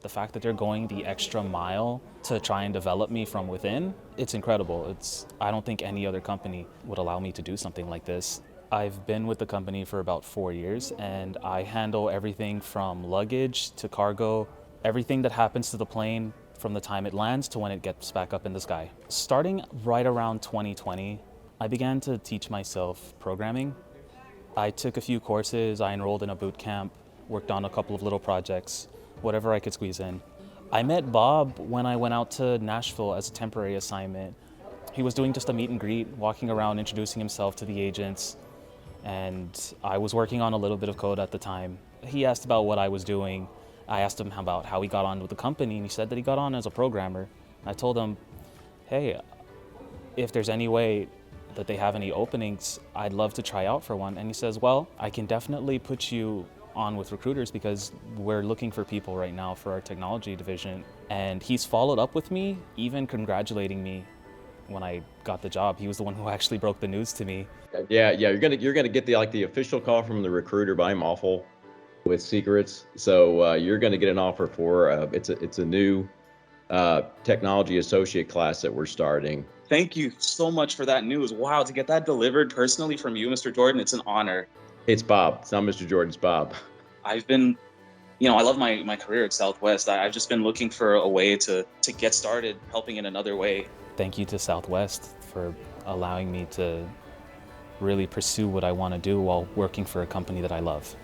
The fact that they're going the extra mile to try and develop me from within, it's incredible. I don't think any other company would allow me to do something like this. I've been with the company for about 4 years, and I handle everything from luggage to cargo, everything that happens to the plane from the time it lands to when it gets back up in the sky. Starting right around 2020, I began to teach myself programming. I took a few courses, I enrolled in a boot camp, worked on a couple of little projects, whatever I could squeeze in. I met Bob when I went out to Nashville as a temporary assignment. He was doing just a meet and greet, walking around introducing himself to the agents, and I was working on a little bit of code at the time. He asked about what I was doing. I asked him about how he got on with the company, and he said that he got on as a programmer. I told him, hey, if there's any way that they have any openings, I'd love to try out for one. And he says, well, I can definitely put you on with recruiters because we're looking for people right now for our technology division. And he's followed up with me, even congratulating me when I got the job. He was the one who actually broke the news to me. Yeah. You're gonna get the official call from the recruiter, but I'm awful with secrets. So you're gonna get an offer for it's a new technology associate class that we're starting. Thank you so much for that news. Wow, to get that delivered personally from you, Mr. Jordan, it's an honor. It's Bob. It's not Mr. Jordan, it's Bob. I've been, I love my career at Southwest. I've just been looking for a way to get started helping in another way. Thank you to Southwest for allowing me to really pursue what I want to do while working for a company that I love.